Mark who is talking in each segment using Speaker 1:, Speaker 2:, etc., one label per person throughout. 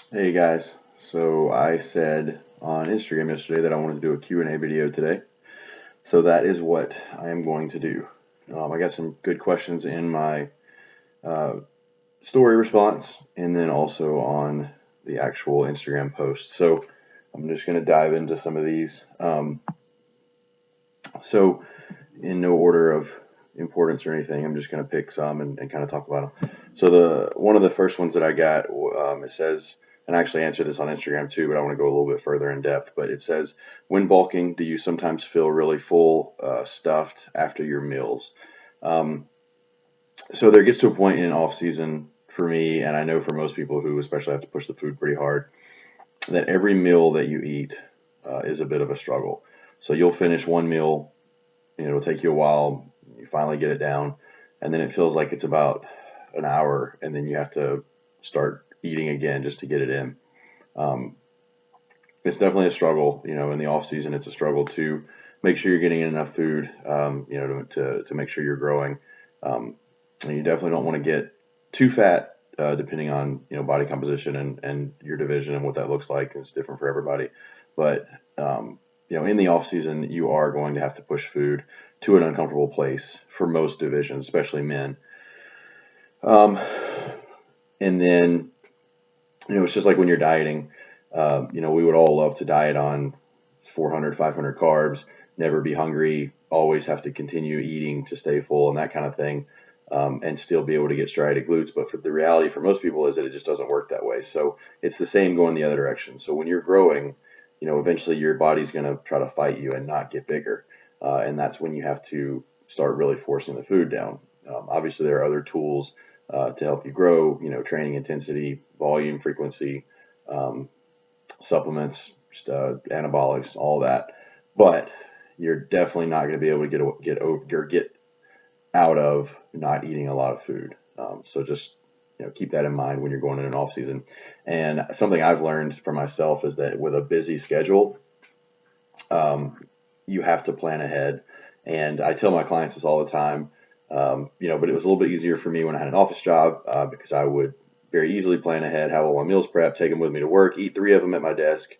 Speaker 1: Hey guys, so I said on Instagram yesterday that I wanted to do a Q&A video today. So that is what I am going to do. I got some good questions in my uh, story response and then also on the actual Instagram post. So I'm just going to dive into some of these. So in no order of importance or anything, I'm just going to pick some and kind of talk about them. So the one of the first ones that I got, it says, and I actually answered this on Instagram too, but I want to go a little bit further in depth. But it says, when bulking, do you sometimes feel really full, stuffed after your meals? Um, so there gets to a point in off season for me, and I know for most people who especially have to push the food pretty hard, that every meal that you eat is a bit of a struggle. So you'll finish one meal, it'll take you a while. You finally get it down, and then it feels like it's about an hour, and then you have to start eating again just to get it in. Um, it's definitely a struggle. In the off season, it's a struggle to make sure you're getting enough food. To make sure you're growing. Um, and you definitely don't want to get too fat, depending on body composition and your division and what that looks like. It's different for everybody, but in the off season, you are going to have to push food to an uncomfortable place for most divisions, especially men. Um, and then it's just like when you're dieting. We would all love to diet on 400, 500 carbs, never be hungry, always have to continue eating to stay full and that kind of thing, and still be able to get striated glutes. But the reality for most people is that it just doesn't work that way. So it's the same going the other direction. So when you're growing, eventually your body's going to try to fight you and not get bigger. And that's when you have to start really forcing the food down. Obviously, there are other tools to help you grow, training intensity, volume, frequency, um, supplements, anabolics, all that. But you're definitely not going to be able to get out of not eating a lot of food. So just keep that in mind when you're going in an off season. And something I've learned for myself is that with a busy schedule, um, you have to plan ahead. And I tell my clients this all the time. But it was a little bit easier for me when I had an office job, because I would very easily plan ahead, have all my meals prepped, take them with me to work, eat three of them at my desk,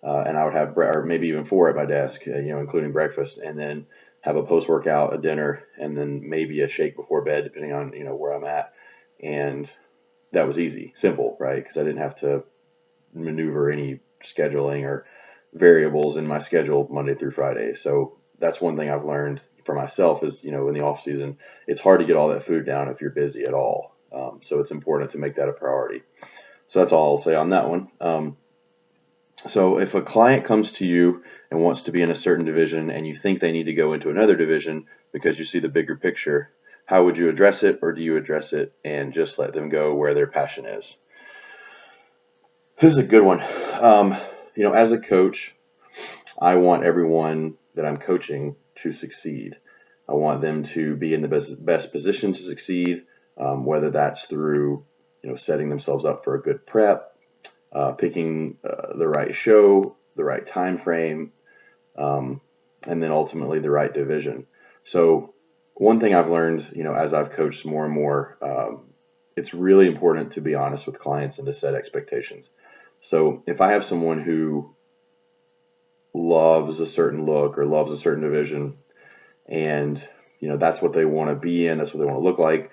Speaker 1: and I would have, or maybe even four at my desk, including breakfast, and then have a post workout, a dinner, and then maybe a shake before bed, depending on where I'm at. And that was easy, simple, right? Because I didn't have to maneuver any scheduling or variables in my schedule Monday through Friday. So that's one thing I've learned for myself is, in the off season, it's hard to get all that food down if you're busy at all. So it's important to make that a priority. So that's all I'll say on that one. So if a client comes to you and wants to be in a certain division and you think they need to go into another division because you see the bigger picture, how would you address it, or do you address it and just let them go where their passion is? This is a good one. As a coach, I want everyone that I'm coaching to succeed. I want them to be in the best position to succeed, whether that's through setting themselves up for a good prep, picking the right show, the right time frame, um, and then ultimately the right division. So one thing I've learned, as I've coached more and more, it's really important to be honest with clients and to set expectations. So if I have someone who loves a certain look or loves a certain division, and that's what they want to be in, that's what they want to look like,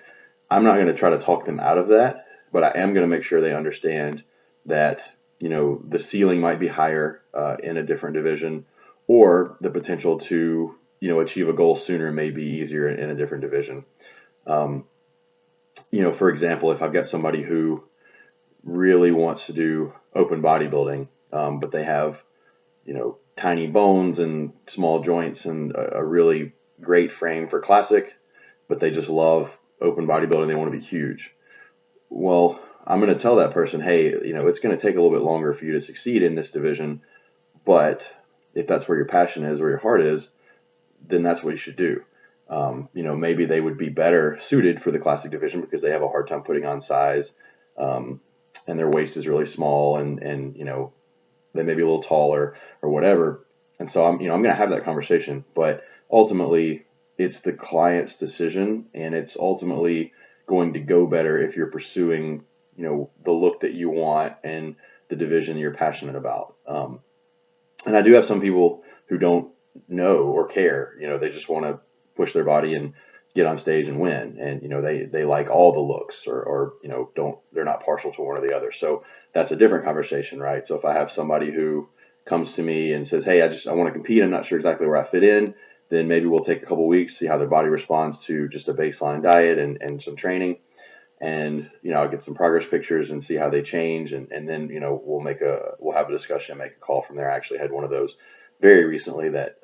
Speaker 1: I'm not going to try to talk them out of that, but I am going to make sure they understand that the ceiling might be higher in a different division, or the potential to achieve a goal sooner may be easier in a different division. Um, for example, if I've got somebody who really wants to do open bodybuilding, but they have tiny bones and small joints and a really great frame for classic, but they just love open bodybuilding. They want to be huge. Well, I'm going to tell that person, hey, it's going to take a little bit longer for you to succeed in this division, but if that's where your passion is, where your heart is, then that's what you should do. Maybe they would be better suited for the classic division because they have a hard time putting on size, um, and their waist is really small, and they may be a little taller or whatever. And so I'm going to have that conversation, but ultimately it's the client's decision, and it's ultimately going to go better if you're pursuing, the look that you want and the division you're passionate about. And I do have some people who don't know or care. They just want to push their body and get on stage and win. And they like all the looks, or they're not partial to one or the other. So that's a different conversation, right? So if I have somebody who comes to me and says, hey, I want to compete, I'm not sure exactly where I fit in, then maybe we'll take a couple weeks, see how their body responds to just a baseline diet and some training. And I'll get some progress pictures and see how they change, and then we'll have a discussion and make a call from there. I actually had one of those very recently that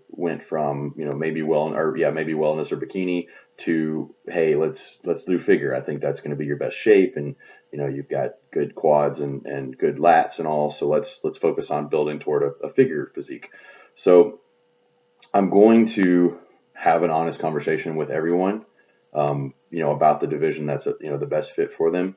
Speaker 1: went from maybe wellness or bikini to, hey, let's do figure. I think that's going to be your best shape, and you've got good quads and good lats and all, so let's focus on building toward a figure physique. So I'm going to have an honest conversation with everyone, about the division that's the best fit for them.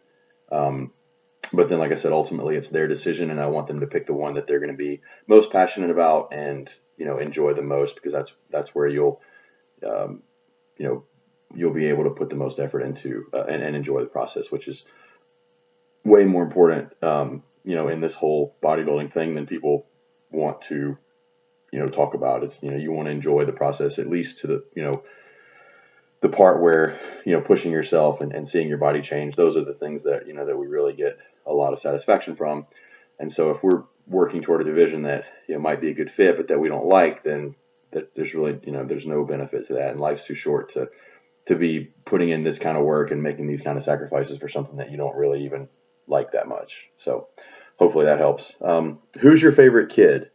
Speaker 1: But then, like I said, ultimately it's their decision, and I want them to pick the one that they're going to be most passionate about and enjoy the most, because that's where you'll be able to put the most effort into and enjoy the process, which is way more important in this whole bodybuilding thing than people want to talk about. It's you want to enjoy the process, at least to the part where pushing yourself and seeing your body change. Those are the things that that we really get a lot of satisfaction from. And so if we're working toward a division that might be a good fit but that we don't like, then there's really there's no benefit to that, and life's too short to be putting in this kind of work and making these kind of sacrifices for something that you don't really even like that much. So hopefully that helps. Who's your favorite kid?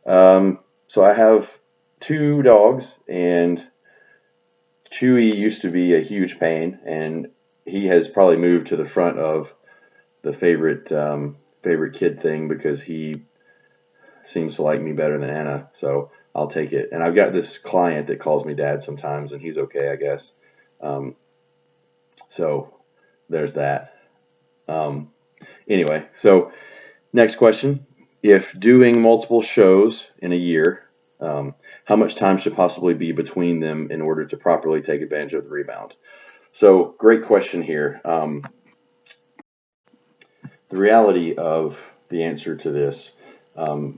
Speaker 1: So I have 2 dogs, and Chewy used to be a huge pain, and he has probably moved to the front of the favorite kid thing because he seems to like me better than Anna, so I'll take it. And I've got this client that calls me dad sometimes, and he's okay, I guess. So there's that. Anyway, so next question. If doing multiple shows in a year, how much time should possibly be between them in order to properly take advantage of the rebound? So great question here. The reality of the answer to this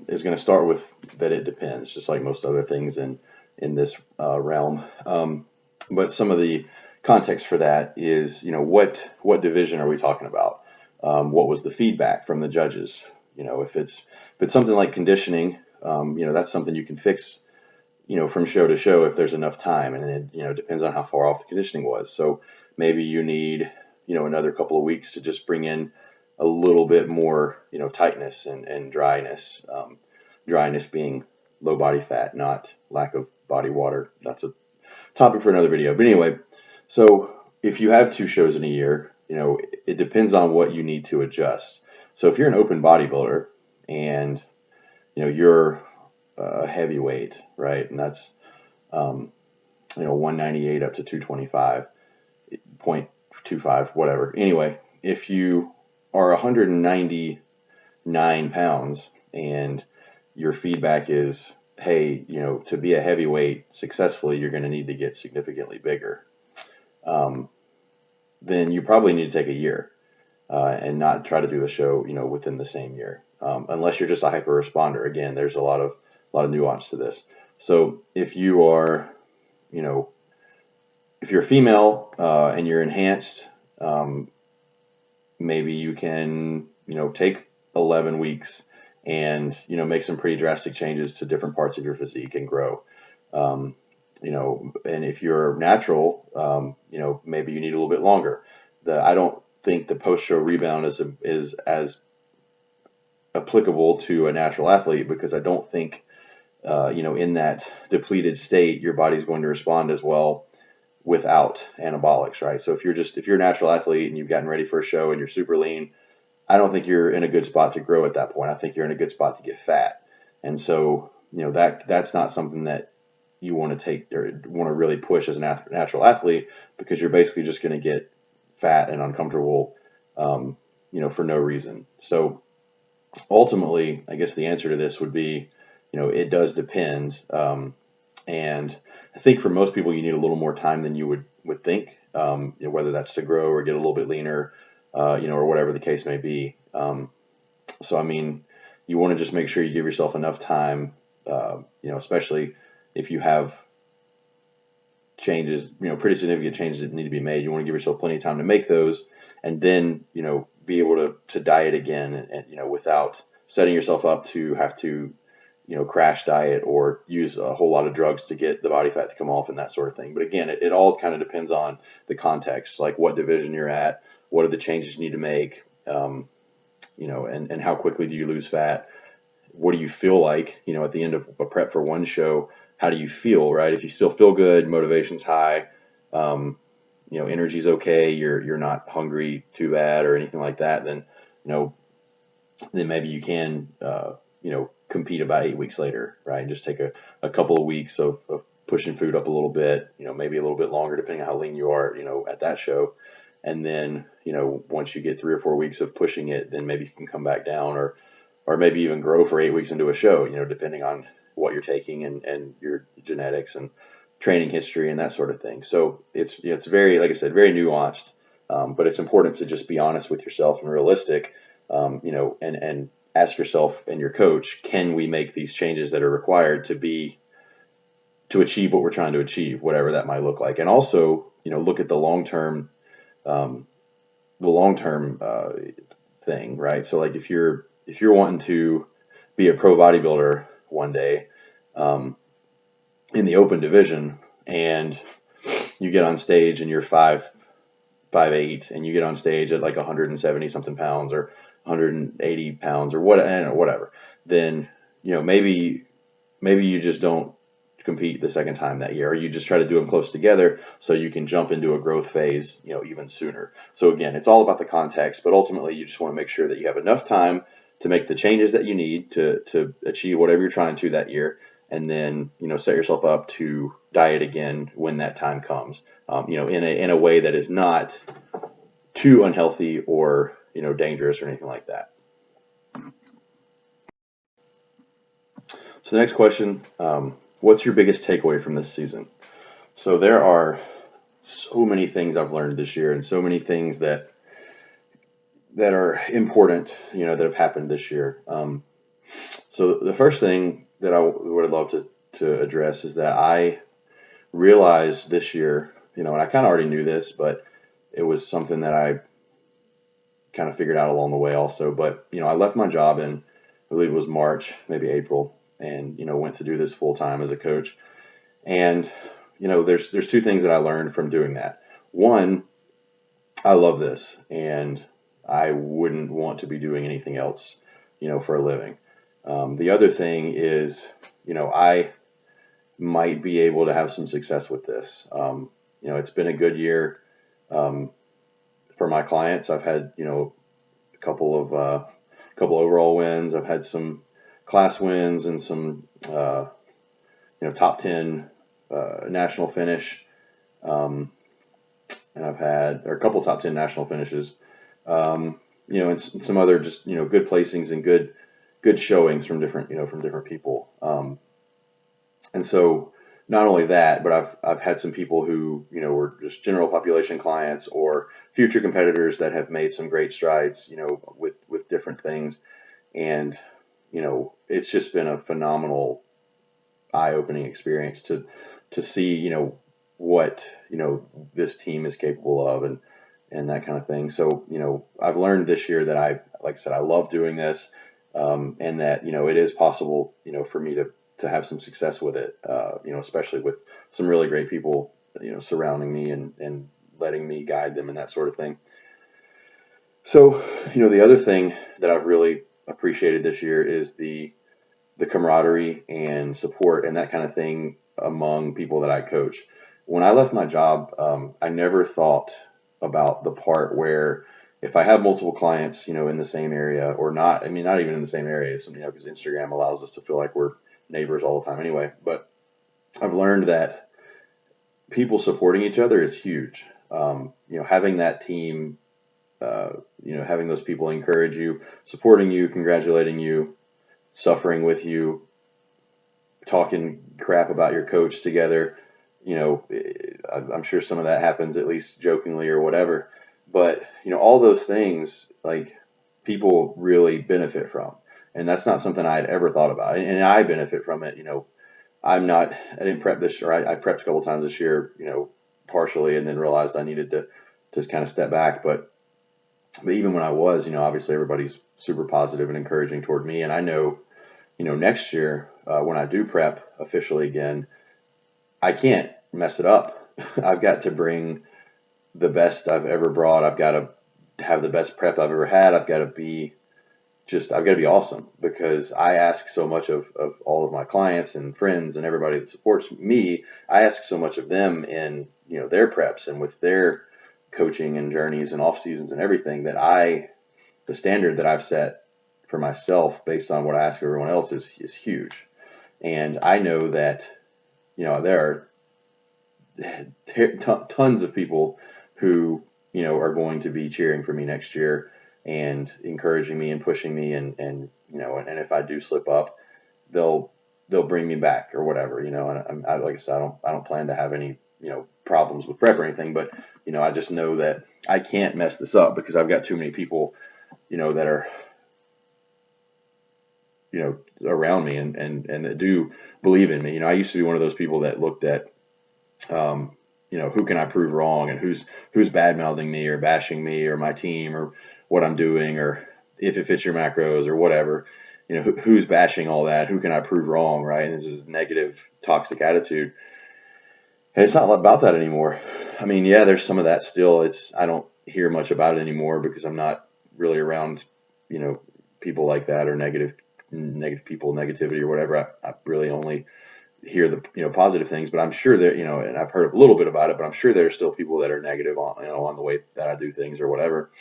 Speaker 1: is going to start with that it depends, just like most other things in this realm. But some of the context for that is, what division are we talking about? What was the feedback from the judges? If it's something like conditioning, that's something you can fix, from show to show if there's enough time, and it depends on how far off the conditioning was. So maybe you need another couple of weeks to just bring in a little bit more tightness and dryness. Dryness being low body fat, not lack of body water. That's a topic for another video. But anyway, so if you have 2 shows in a year, it depends on what you need to adjust. So if you're an open bodybuilder and you're a heavyweight, right, and that's 198 up to 225, 0.25, whatever. Anyway, if you are 199 pounds and your feedback is, hey, to be a heavyweight successfully, you're going to need to get significantly bigger, then you probably need to take a year and not try to do the show, within the same year, unless you're just a hyper responder. Again, there's a lot of nuance to this. So if you are, if you're a female and you're enhanced, maybe you can, take 11 weeks and, make some pretty drastic changes to different parts of your physique and grow. And if you're natural, maybe you need a little bit longer. I don't think the post-show rebound is as applicable to a natural athlete, because I don't think, in that depleted state, your body's going to respond as well without anabolics, right? So if you're a natural athlete and you've gotten ready for a show and you're super lean, I don't think you're in a good spot to grow at that point. I think you're in a good spot to get fat. And so, that's not something that you want to take or want to really push as a natural athlete, because you're basically just going to get fat and uncomfortable, for no reason. So ultimately, I guess the answer to this would be, it does depend. And I think for most people, you need a little more time than you would think, whether that's to grow or get a little bit leaner, or whatever the case may be. So, I mean, you want to just make sure you give yourself enough time, especially if you have changes, pretty significant changes that need to be made. You want to give yourself plenty of time to make those, and then, be able to diet again, and without setting yourself up to have to, crash diet or use a whole lot of drugs to get the body fat to come off and that sort of thing. But again, it all kind of depends on the context, like what division you're at, what are the changes you need to make, and how quickly do you lose fat? What do you feel like, at the end of a prep for one show? How do you feel, right? If you still feel good, motivation's high, energy's okay, you're not hungry too bad or anything like that, then, you know, then maybe you can, compete about 8 weeks later, right? And just take a couple of weeks of pushing food up a little bit, maybe a little bit longer, depending on how lean you are, at that show. And then, once you get 3 or 4 weeks of pushing it, then maybe you can come back down, or maybe even grow for 8 weeks into a show, depending on what you're taking and your genetics and training history and that sort of thing. So it's very, like I said, very nuanced, but it's important to just be honest with yourself and realistic, and ask yourself and your coach, can we make these changes that are required to achieve what we're trying to achieve, whatever that might look like. And also, look at the um, long-term thing, right? So like if you're wanting to be a pro bodybuilder one day, in the open division, and you get on stage and you're 5'8", and you get on stage at like 170 something pounds or 180 pounds or whatever, then, maybe you just don't compete the second time that year, or you just try to do them close together so you can jump into a growth phase, even sooner. So again, it's all about the context, but ultimately you just want to make sure that you have enough time to make the changes that you need to achieve whatever you're trying to that year, and then, set yourself up to diet again when that time comes, in a way that is not too unhealthy or, dangerous or anything like that. So the next question, what's your biggest takeaway from this season? So there are so many things I've learned this year, and so many things that are important, that have happened this year. So the first thing that I would love to address is that I realized this year, and I kind of already knew this, but it was something that I kind of figured out along the way also. But, I left my job in, I believe it was March, maybe April, and, went to do this full time as a coach. And, there's two things that I learned from doing that. One, I love this, and I wouldn't want to be doing anything else, for a living. The other thing is, I might be able to have some success with this. It's been a good year for my clients. I've had, a couple overall wins. I've had some class wins and some, top 10 national finish. And I've had a couple top 10 national finishes, and some other just, good placings and good showings from different people. And so not only that, but I've had some people who, were just general population clients or future competitors that have made some great strides, with different things. And, it's just been a phenomenal eye-opening experience to see, what, this team is capable of, and that kind of thing. So, I've learned this year that like I said, I love doing this, and that, it is possible, for me to have some success with it, especially with some really great people, surrounding me and letting me guide them and that sort of thing. So, the other thing that I've really appreciated this year is the camaraderie and support and that kind of thing among people that I coach. When I left my job, I never thought about the part where if I have multiple clients, in the same area, or not, not even in the same area, because Instagram allows us to feel like we're neighbors all the time anyway. But I've learned that people supporting each other is huge. Having that team, having those people encourage you, supporting you, congratulating you, suffering with you, talking crap about your coach together. I'm sure some of that happens, at least jokingly or whatever. But, all those things, like, people really benefit from. And that's not something I'd ever thought about. And I benefit from it. I didn't prep this year. I prepped a couple times this year, partially, and then realized I needed to kind of step back. But even when I was, obviously everybody's super positive and encouraging toward me. And I know, next year, when I do prep officially again, I can't mess it up. I've got to bring the best I've ever brought. I've got to have the best prep I've ever had. I've got to be awesome, because I ask so much of all of my clients and friends and everybody that supports me. I ask so much of them in, their preps and with their coaching and journeys and off seasons and everything, that the standard that I've set for myself based on what I ask everyone else is huge. And I know that, there are tons of people who, are going to be cheering for me next year and encouraging me and pushing me, and if I do slip up, they'll bring me back or whatever, and like I said, I don't plan to have any, problems with prep or anything, but, I just know that I can't mess this up, because I've got too many people, that are, around me and that do believe in me. I used to be one of those people that looked at, who can I prove wrong, and who's bad mouthing me or bashing me or my team or what I'm doing, or if it fits your macros or whatever, who's bashing all that, who can I prove wrong, right? And this is negative, toxic attitude. And it's not about that anymore. I mean, yeah, there's some of that still. I don't hear much about it anymore, because I'm not really around, people like that, or negative people, negativity or whatever. I really only hear the positive things, but I'm sure that, and I've heard a little bit about it, but I'm sure there's still people that are negative on the way that I do things or whatever.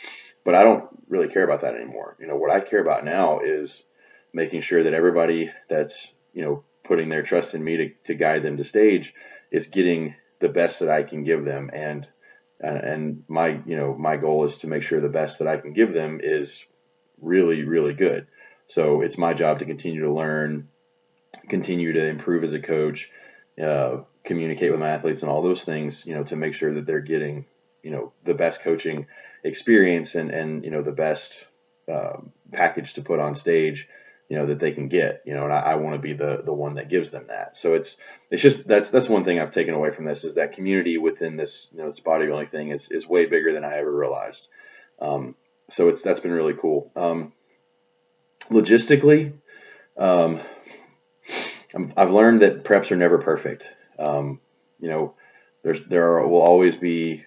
Speaker 1: But I don't really care about that anymore. What I care about now is making sure that everybody that's, putting their trust in me to guide them to stage is getting the best that I can give them. And my goal is to make sure the best that I can give them is really, really good. So it's my job to continue to learn, continue to improve as a coach, communicate with my athletes and all those things, to make sure that they're getting, the best coaching experience and the best package to put on stage, that they can get, and I want to be the one that gives them that. So it's just, that's one thing I've taken away from this, is that community within this, this bodybuilding thing is way bigger than I ever realized. So that's been really cool. Logistically, I've learned that preps are never perfect. There will always be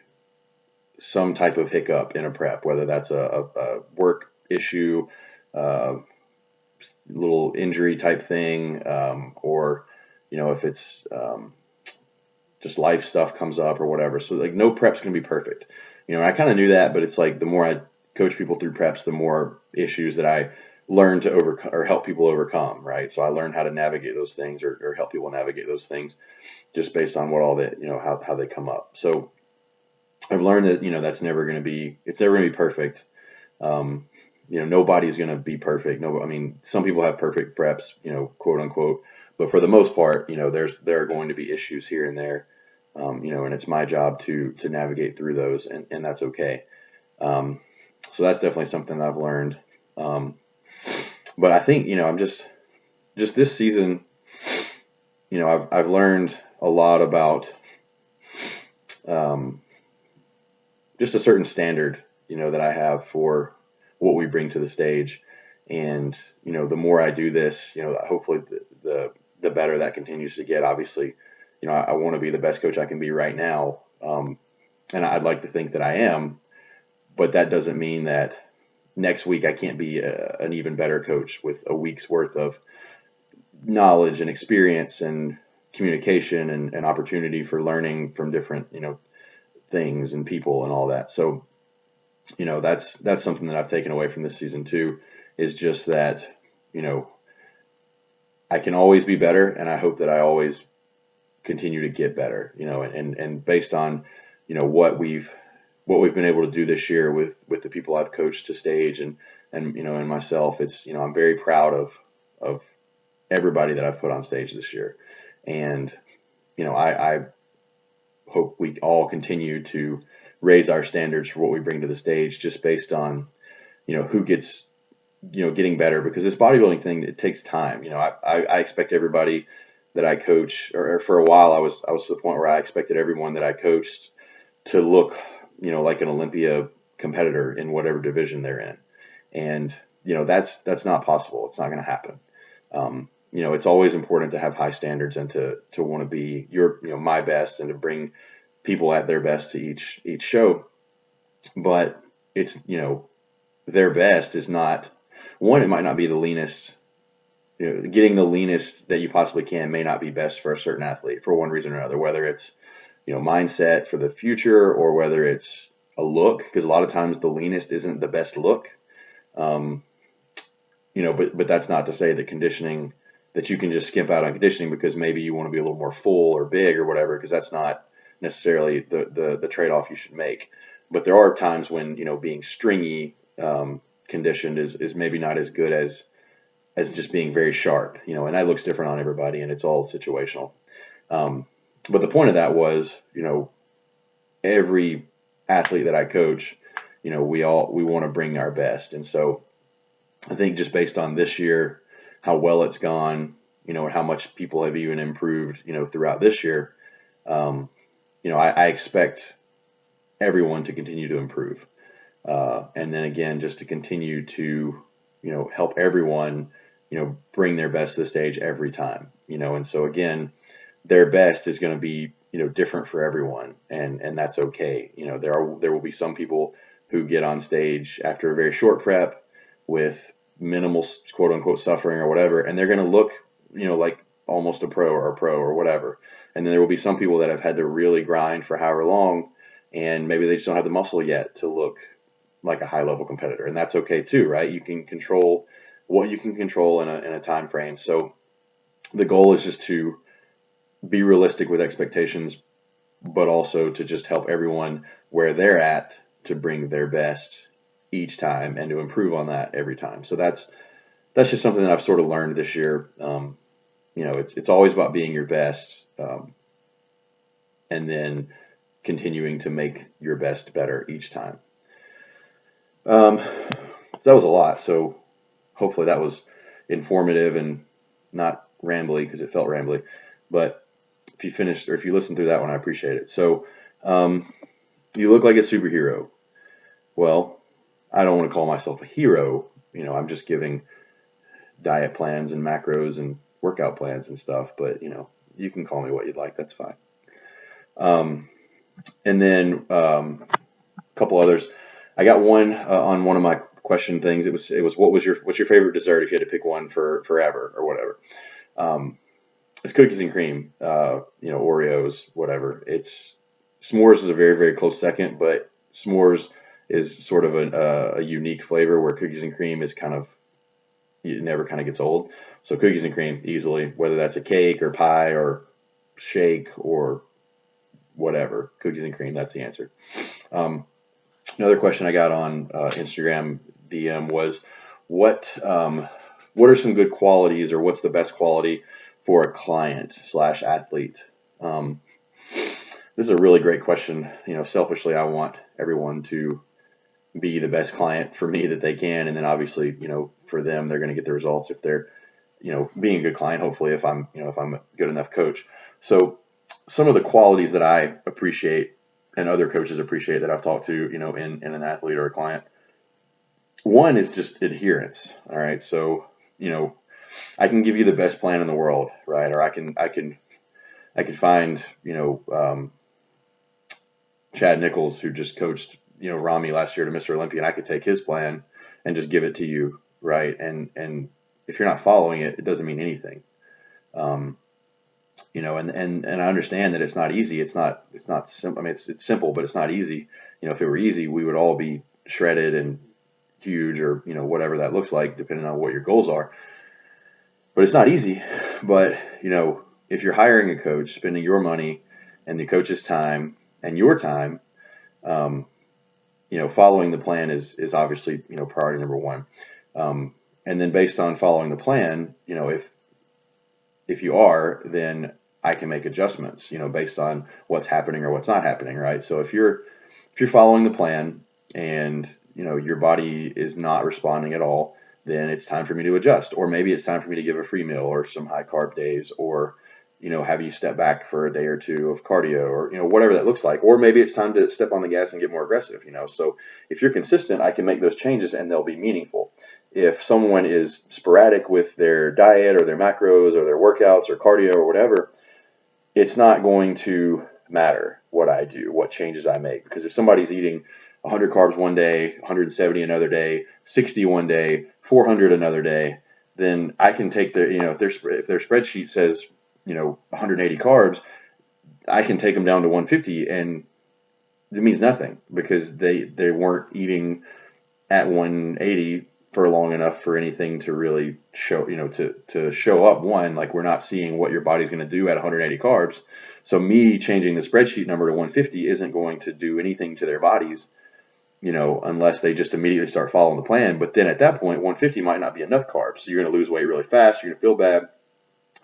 Speaker 1: some type of hiccup in a prep, whether that's a work issue, little injury type thing, or if it's just life stuff comes up or whatever. So like, no prep's gonna be perfect. I kind of knew that, but it's like, the more I coach people through preps, the more issues that I learn to overcome or help people overcome, right? So I learned how to navigate those things, or help people navigate those things, just based on what all that, how they come up. So I've learned that, it's never going to be perfect. Nobody's going to be perfect. No, I mean, some people have perfect preps, quote unquote, but for the most part, there are going to be issues here and there, and it's my job to navigate through those, and that's okay. So that's definitely something that I've learned. But I think, I'm just this season, I've learned a lot about, just a certain standard, that I have for what we bring to the stage. And, the more I do this, hopefully the better that continues to get. Obviously, I want to be the best coach I can be right now. And I'd like to think that I am, but that doesn't mean that next week I can't be an even better coach with a week's worth of knowledge and experience and communication and opportunity for learning from different, things and people and all that. So, that's something that I've taken away from this season too, is just that, I can always be better, and I hope that I always continue to get better, and based on, what we've been able to do this year with the people I've coached to stage and myself, it's, I'm very proud of everybody that I've put on stage this year. And, I hope we all continue to raise our standards for what we bring to the stage, just based on, who gets getting better, because this bodybuilding thing, it takes time. I expect everybody that I coach, or for a while, I was to the point where I expected everyone that I coached to look, like an Olympia competitor in whatever division they're in. And, that's not possible. It's not going to happen. It's always important to have high standards and to want to be my best, and to bring people at their best to each show. But it's, their best is not, one, it might not be the leanest. Getting the leanest that you possibly can may not be best for a certain athlete for one reason or another, whether it's, mindset for the future, or whether it's a look, because a lot of times the leanest isn't the best look. But that's not to say that conditioning, that you can just skimp out on conditioning because maybe you want to be a little more full or big or whatever, because that's not necessarily the trade-off you should make. But there are times when, being stringy, conditioned is maybe not as good as just being very sharp, and that looks different on everybody, and it's all situational. But the point of that was, every athlete that I coach, we want to bring our best. And so I think just based on this year, how well it's gone, and how much people have even improved, throughout this year, I expect everyone to continue to improve. And then again, just to continue to, help everyone, bring their best to the stage every time, and so again, their best is going to be, different for everyone, and that's okay. There will be some people who get on stage after a very short prep with minimal quote unquote suffering or whatever, and they're going to look, like almost a pro or whatever. And then there will be some people that have had to really grind for however long, and maybe they just don't have the muscle yet to look like a high level competitor, and that's okay too, right? You can control what you can control in a time frame. So the goal is just to be realistic with expectations, but also to just help everyone where they're at to bring their best each time and to improve on that every time. So that's just something that I've sort of learned this year. It's always about being your best, and then continuing to make your best better each time. That was a lot. So hopefully that was informative and not rambly, because it felt rambly. But if you finished, or if you listened through that one, I appreciate it. So you look like a superhero. Well, I don't want to call myself a hero. I'm just giving diet plans and macros and workout plans and stuff. But, you can call me what you'd like. That's fine. And then a couple others. I got one on one of my question things. It was what's your favorite dessert if you had to pick one for forever or whatever. It's cookies and cream, Oreos, whatever. S'mores is a very, very close second, but s'mores is sort of a unique flavor, where cookies and cream is it never kind of gets old. So cookies and cream, easily, whether that's a cake or pie or shake or whatever, cookies and cream, that's the answer. Another question I got on Instagram DM was, what are some good qualities, or what's the best quality for a client / athlete? This is a really great question. Selfishly, I want everyone to be the best client for me that they can, and then obviously, for them, they're going to get the results if they're, being a good client. Hopefully, if I'm a good enough coach. So, some of the qualities that I appreciate and other coaches appreciate that I've talked to, in an athlete or a client. One is just adherence. All right, so I can give you the best plan in the world, right? Or I can find, Chad Nichols, who just coached, Rami last year to Mr. Olympia, and I could take his plan and just give it to you, right? And if you're not following it, it doesn't mean anything. And I understand that it's not easy. It's not simple. I mean, it's simple, but it's not easy. If it were easy, we would all be shredded and huge, or, whatever that looks like, depending on what your goals are. But it's not easy. But, if you're hiring a coach, spending your money and the coach's time and your time, following the plan is obviously, priority number one. And then based on following the plan, if you are, then I can make adjustments, based on what's happening or what's not happening, right? So if you're following the plan and, your body is not responding at all, then it's time for me to adjust. Or maybe it's time for me to give a free meal or some high carb days, or have you step back for a day or two of cardio, or whatever that looks like. Or maybe it's time to step on the gas and get more aggressive. So if you're consistent, I can make those changes and they'll be meaningful. If someone is sporadic with their diet or their macros or their workouts or cardio or whatever, it's not going to matter what I do, what changes I make. Because if somebody's eating 100 carbs one day, 170 another day, 60 one day, 400 another day, then I can take their, if their spreadsheet says, 180 carbs, I can take them down to 150, and it means nothing because they weren't eating at 180 for long enough for anything to really show, to show up. One, like, we're not seeing what your body's going to do at 180 carbs. So me changing the spreadsheet number to 150 isn't going to do anything to their bodies, unless they just immediately start following the plan. But then at that point, 150 might not be enough carbs. So you're going to lose weight really fast. You're going to feel bad.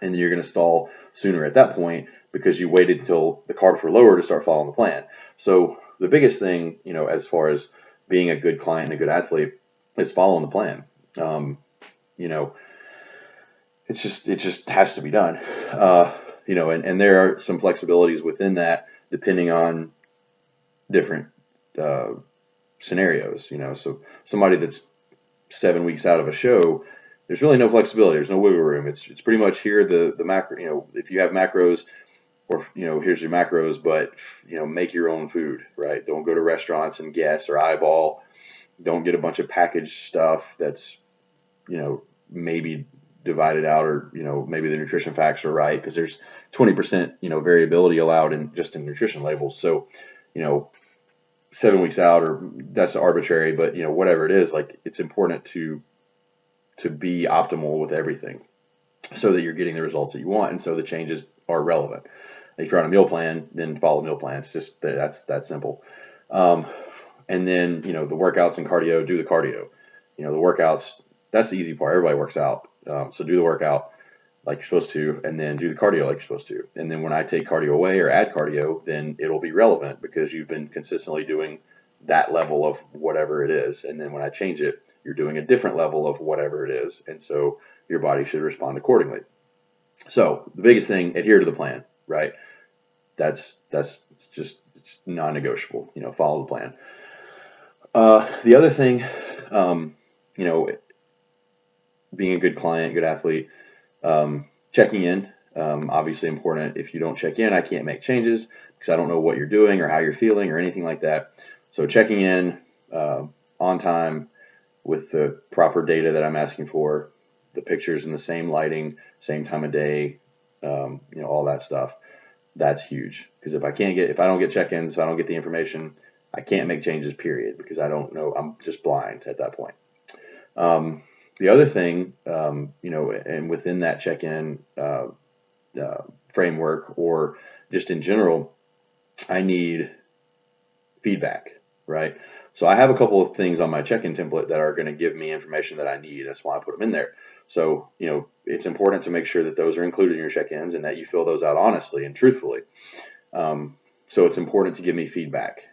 Speaker 1: And then you're going to stall sooner at that point because you waited until the carbs were lower to start following the plan. So the biggest thing, as far as being a good client and a good athlete, is following the plan. It just has to be done. And there are some flexibilities within that depending on different scenarios. So somebody that's 7 weeks out of a show, there's really no flexibility. There's no wiggle room. It's pretty much here the macro. If you have macros, or here's your macros, but make your own food, right? Don't go to restaurants and guess or eyeball. Don't get a bunch of packaged stuff that's maybe divided out, or maybe the nutrition facts are right, because there's 20% variability allowed in nutrition labels. So 7 weeks out, or that's arbitrary, but whatever it is, like, it's important to be optimal with everything so that you're getting the results that you want, and so the changes are relevant. If you're on a meal plan, then follow the meal plan. It's just that's that simple. And then the workouts and cardio, do the cardio. The workouts, that's the easy part. Everybody works out, so do the workout like you're supposed to, and then do the cardio like you're supposed to. And then when I take cardio away or add cardio, then it'll be relevant because you've been consistently doing that level of whatever it is. And then when I change it, you're doing a different level of whatever it is, and so your body should respond accordingly. So the biggest thing, adhere to the plan, right? That's just non-negotiable. Follow the plan. The other thing, being a good client, good athlete, checking in, obviously important. If you don't check in, I can't make changes because I don't know what you're doing or how you're feeling or anything like that. So checking in on time with the proper data that I'm asking for, the pictures in the same lighting, same time of day, all that stuff. That's huge, because if I don't get check-ins, if I don't get the information, I can't make changes, period, because I don't know. I'm just blind at that point. The other thing, and within that check-in framework, or just in general, I need feedback, right? So I have a couple of things on my check-in template that are going to give me information that I need. That's why I put them in there. So, it's important to make sure that those are included in your check-ins and that you fill those out honestly and truthfully. So it's important to give me feedback.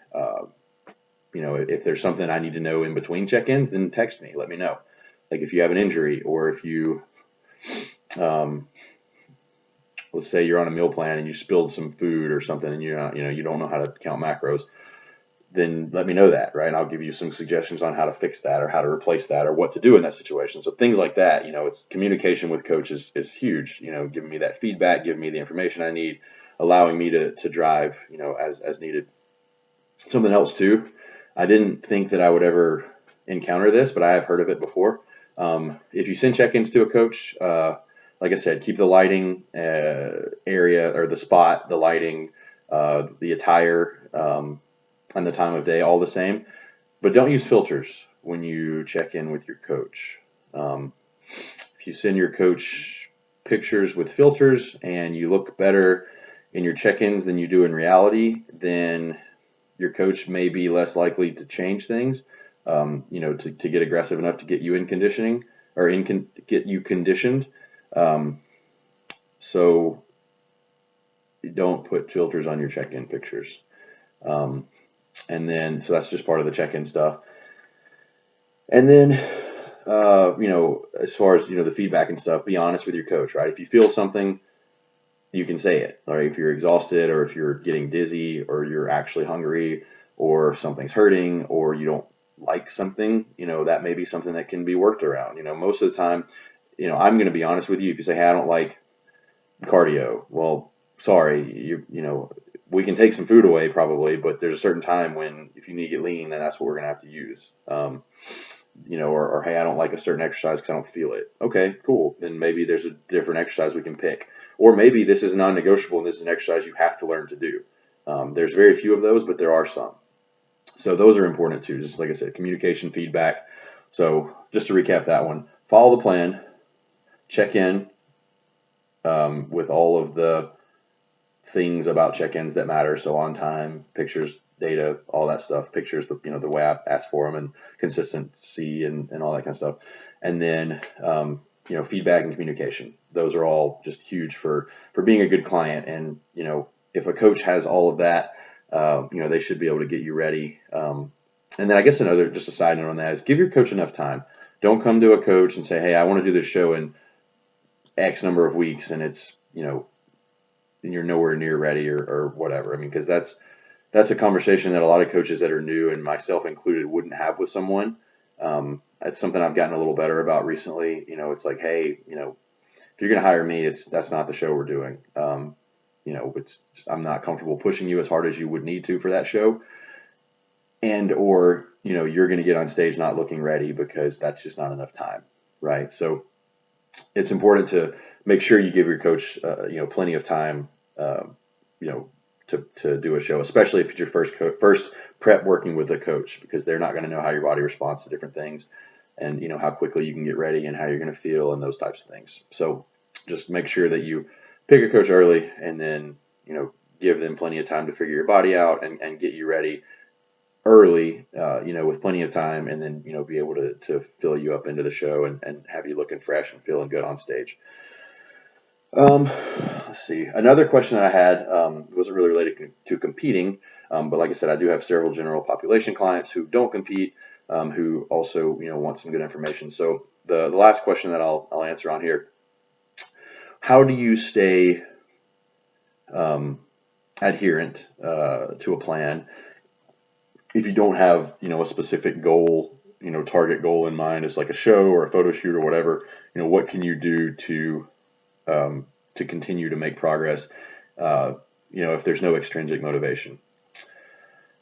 Speaker 1: If there's something I need to know in between check-ins, then text me, let me know. Like if you have an injury, or if you, let's say you're on a meal plan and you spilled some food or something, and you don't know how to count macros, then let me know that, right? And I'll give you some suggestions on how to fix that, or how to replace that, or what to do in that situation. So things like that, it's communication with coaches is huge. Giving me that feedback, giving me the information I need, allowing me to drive, as needed. Something else too, I didn't think that I would ever encounter this, but I have heard of it before. If you send check-ins to a coach, like I said, keep the lighting area, or the spot, the lighting, the attire, and the time of day all the same, but don't use filters when you check in with your coach. If you send your coach pictures with filters and you look better in your check-ins than you do in reality, then your coach may be less likely to change things, to get aggressive enough to get you in conditioning, or get you conditioned. So don't put filters on your check-in pictures. And then, so that's just part of the check-in stuff. And then as far as, the feedback and stuff, be honest with your coach, right? If you feel something, you can say it, all right? If you're exhausted or if you're getting dizzy or you're actually hungry or something's hurting or you don't like something, that may be something that can be worked around. Most of the time, I'm going to be honest with you. If you say, hey, I don't like cardio, well, sorry, we can take some food away probably, but there's a certain time when if you need to get lean, then that's what we're going to have to use. Or hey, I don't like a certain exercise because I don't feel it. Okay, cool. Then maybe there's a different exercise we can pick. Or maybe this is non-negotiable and this is an exercise you have to learn to do. There's very few of those, but there are some. So those are important too. Just like I said, communication, feedback. So just to recap that one, follow the plan, check in with all of the things about check-ins that matter. So on time, pictures, data, all that stuff, pictures, the way I asked for them and consistency and all that kind of stuff. And then, feedback and communication. Those are all just huge for being a good client. And, if a coach has all of that, they should be able to get you ready. And then I guess just a side note on that is give your coach enough time. Don't come to a coach and say, hey, I want to do this show in X number of weeks and it's, and you're nowhere near ready or whatever. I mean, because that's a conversation that a lot of coaches that are new, and myself included, wouldn't have with someone. It's something I've gotten a little better about recently. It's like, hey, if you're going to hire me, that's not the show we're doing. I'm not comfortable pushing you as hard as you would need to for that show. Or you're going to get on stage not looking ready because that's just not enough time. Right. So it's important to make sure you give your coach, plenty of time, to do a show, especially if it's your first prep working with a coach, because they're not going to know how your body responds to different things and, how quickly you can get ready and how you're going to feel and those types of things. So just make sure that you pick a coach early and then, give them plenty of time to figure your body out and get you ready early, with plenty of time, and then, be able to fill you up into the show and have you looking fresh and feeling good on stage. Let's see. Another question that I had wasn't really related to competing, but like I said, I do have several general population clients who don't compete, who also want some good information. So the last question that I'll answer on here: how do you stay adherent to a plan if you don't have a specific goal, target goal in mind, as like a show or a photo shoot or whatever? What can you do to continue to make progress, if there's no extrinsic motivation?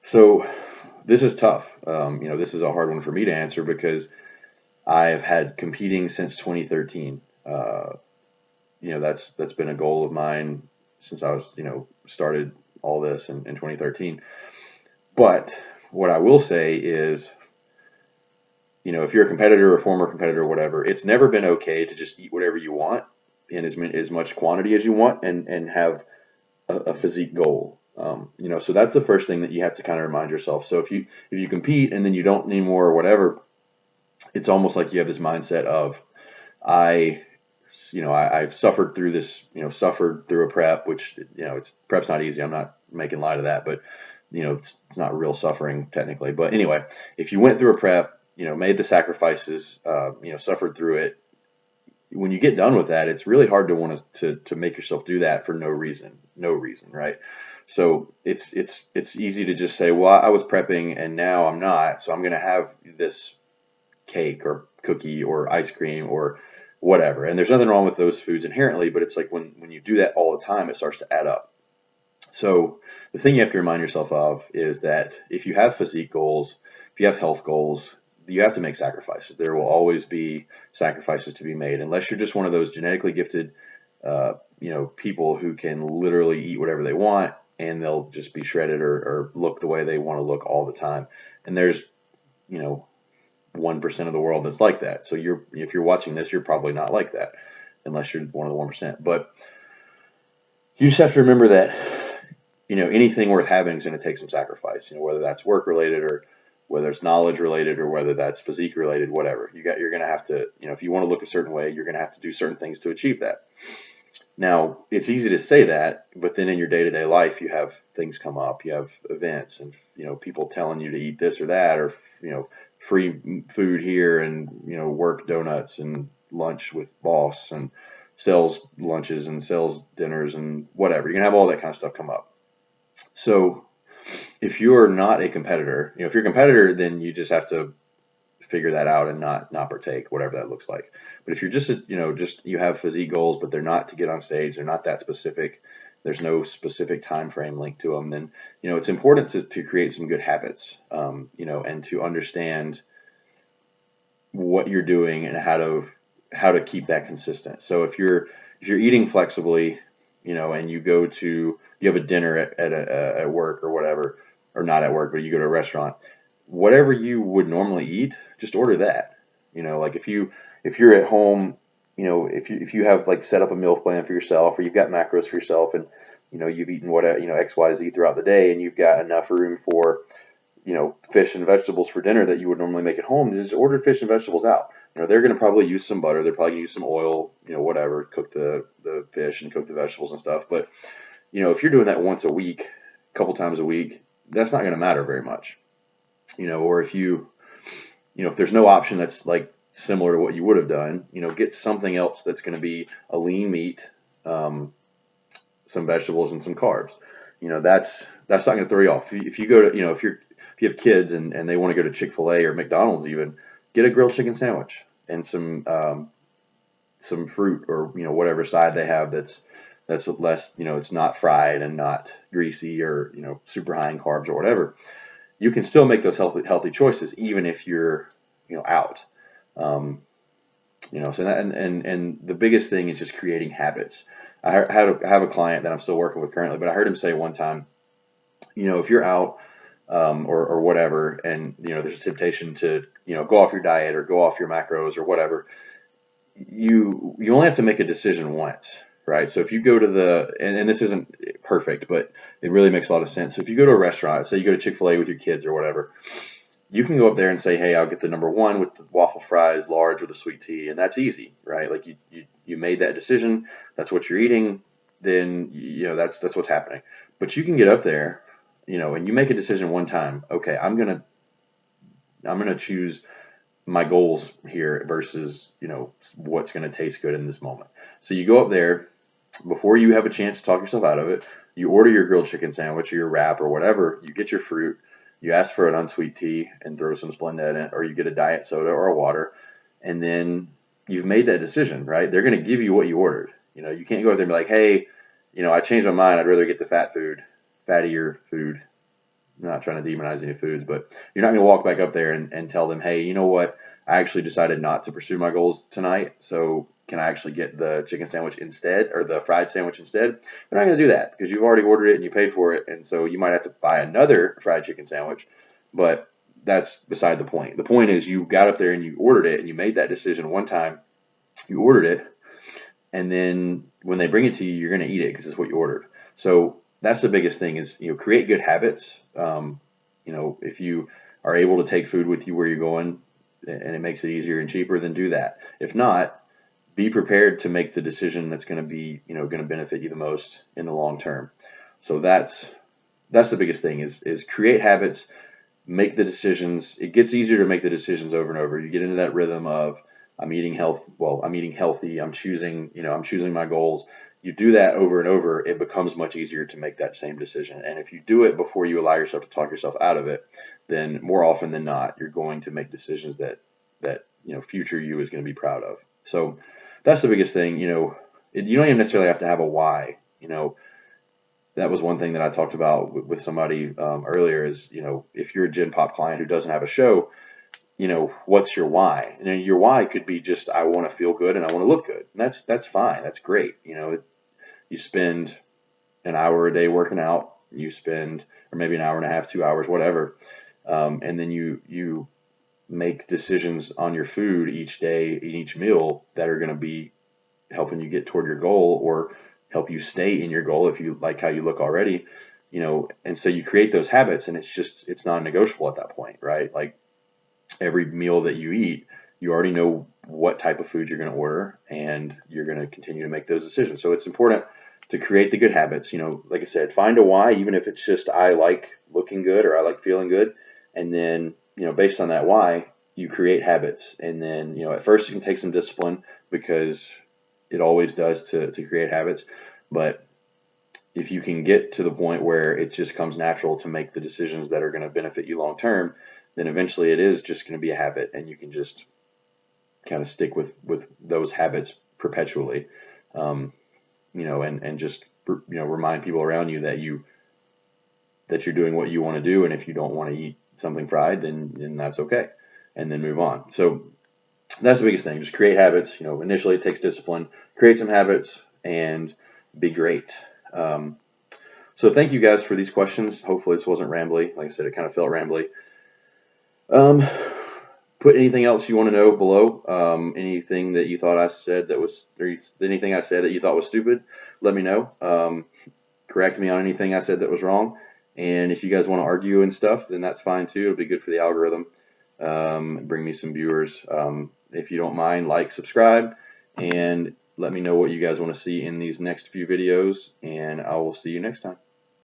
Speaker 1: So this is tough. This is a hard one for me to answer because I've had competing since 2013. That's been a goal of mine since I was, started all this in 2013. But what I will say is, if you're a competitor or former competitor or whatever, it's never been okay to just eat whatever you want in as much quantity as you want and have a physique goal. So that's the first thing that you have to kind of remind yourself. So if you compete and then you don't anymore or whatever, it's almost like you have this mindset of I suffered through this, suffered through a prep, which, prep's not easy. I'm not making light of that, but it's not real suffering technically. But anyway, if you went through a prep, made the sacrifices, suffered through it, when you get done with that, it's really hard to want to make yourself do that for no reason, right? So it's easy to just say, well, I was prepping and now I'm not, so I'm going to have this cake or cookie or ice cream or whatever. And there's nothing wrong with those foods inherently, but it's like when you do that all the time, it starts to add up. So the thing you have to remind yourself of is that if you have physique goals, if you have health goals, you have to make sacrifices. There will always be sacrifices to be made, unless you're just one of those genetically gifted, people who can literally eat whatever they want and they'll just be shredded or look the way they want to look all the time. And there's, 1% of the world that's like that. So if you're watching this, you're probably not like that, unless you're one of the 1%. But you just have to remember that, anything worth having is going to take some sacrifice. Whether that's work related or whether it's knowledge related or whether that's physique related, whatever. You're going to have to, if you want to look a certain way, you're going to have to do certain things to achieve that. Now, it's easy to say that, but then in your day-to-day life, you have things come up, you have events and, people telling you to eat this or that, or, free food here and, work donuts and lunch with boss and sales lunches and sales dinners and whatever. You're gonna have all that kind of stuff come up. So if you're not a competitor, if you're a competitor, then you just have to figure that out and not partake, whatever that looks like. But if you're just just you have physique goals, but they're not to get on stage, they're not that specific, there's no specific time frame linked to them, then it's important to create some good habits, and to understand what you're doing and how to keep that consistent. So if you're eating flexibly, and you have a dinner at work or whatever, or not at work, but you go to a restaurant, whatever you would normally eat, just order that. Like if you're at home, if you have like set up a meal plan for yourself, or you've got macros for yourself, and you've eaten what XYZ throughout the day, and you've got enough room for fish and vegetables for dinner that you would normally make at home, just order fish and vegetables out. They're going to probably use some butter, they're probably going to use some oil, whatever, cook the fish and cook the vegetables and stuff. But if you're doing that once a week, a couple times a week, that's not going to matter very much. Or if if there's no option that's like similar to what you would have done, get something else that's going to be a lean meat, some vegetables and some carbs. That's not going to throw you off. If you go to, if you have kids and they want to go to Chick-fil-A or McDonald's, even get a grilled chicken sandwich and some fruit, or whatever side they have that's less, it's not fried and not greasy or super high in carbs or whatever. You can still make those healthy choices even if you're out. So that, and the biggest thing is just creating habits. I have a client that I'm still working with currently, but I heard him say one time, if you're out, or whatever, and there's a temptation to go off your diet or go off your macros or whatever, you only have to make a decision once, right? So if you go to and this isn't perfect, but it really makes a lot of sense. So if you go to a restaurant, say you go to Chick-fil-A with your kids or whatever, you can go up there and say, hey, I'll get the number one with the waffle fries, large with a sweet tea, and that's easy, right? Like you made that decision, that's what you're eating, then that's what's happening. But you can get up there, and you make a decision one time. Okay, I'm gonna choose my goals here versus what's gonna taste good in this moment. So you go up there before you have a chance to talk yourself out of it. You order your grilled chicken sandwich or your wrap or whatever. You get your fruit. You ask for an unsweet tea and throw some Splenda in it, or you get a diet soda or a water, and then you've made that decision, right? They're going to give you what you ordered. You can't go up there and be like, hey, I changed my mind. I'd rather get the fattier food. I'm not trying to demonize any foods, but you're not going to walk back up there and tell them, hey, you know what? I actually decided not to pursue my goals tonight, so can I actually get the chicken sandwich instead, or the fried sandwich instead? They're not going to do that because you've already ordered it and you paid for it, and so you might have to buy another fried chicken sandwich, but that's beside the point. The point is you got up there and you ordered it and you made that decision one time, you ordered it, and then when they bring it to you, you're going to eat it because it's what you ordered. So that's the biggest thing is, create good habits. If you are able to take food with you where you're going and it makes it easier and cheaper, then do that. If not, be prepared to make the decision that's going to be, going to benefit you the most in the long term. So that's the biggest thing is create habits, make the decisions. It gets easier to make the decisions over and over. You get into that rhythm of I'm eating healthy, I'm choosing my goals. You do that over and over, it becomes much easier to make that same decision. And if you do it before you allow yourself to talk yourself out of it, then more often than not, you're going to make decisions that future you is going to be proud of. So that's the biggest thing. You don't even necessarily have to have a why. That was one thing that I talked about with somebody earlier is, if you're a Gen Pop client who doesn't have a show, what's your why? And your why could be just, I want to feel good and I want to look good. And that's fine. That's great. You spend an hour a day working out, or maybe an hour and a half, 2 hours, whatever. And then you make decisions on your food each day, in each meal that are going to be helping you get toward your goal or help you stay in your goal if you like how you look already, and so you create those habits and it's non-negotiable at that point, right? Like every meal that you eat, you already know what type of food you're going to order and you're going to continue to make those decisions. So it's important to create the good habits. Like I said, find a why, even if it's just I like looking good or I like feeling good, and then based on that why, you create habits, and then, you know, at first it can take some discipline, because it always does to create habits. But if you can get to the point where it just comes natural to make the decisions that are going to benefit you long term, then eventually it is just going to be a habit, and you can just kind of stick with those habits perpetually. You know, and just, you know, remind people around you that you're doing what you want to do, and if you don't want to eat something fried, then that's okay, and then move on. So that's the biggest thing. Just create habits. You know, initially it takes discipline. Create some habits and be great. So thank you guys for these questions. Hopefully this wasn't rambly. Like I said, it kind of felt rambly. Put anything else you want to know below. Anything that you thought I said that was, or anything I said that you thought was stupid, let me know. Correct me on anything I said that was wrong. And if you guys want to argue and stuff, then that's fine too. It'll be good for the algorithm. Bring me some viewers. If you don't mind, like, subscribe, and let me know what you guys want to see in these next few videos, and I will see you next time.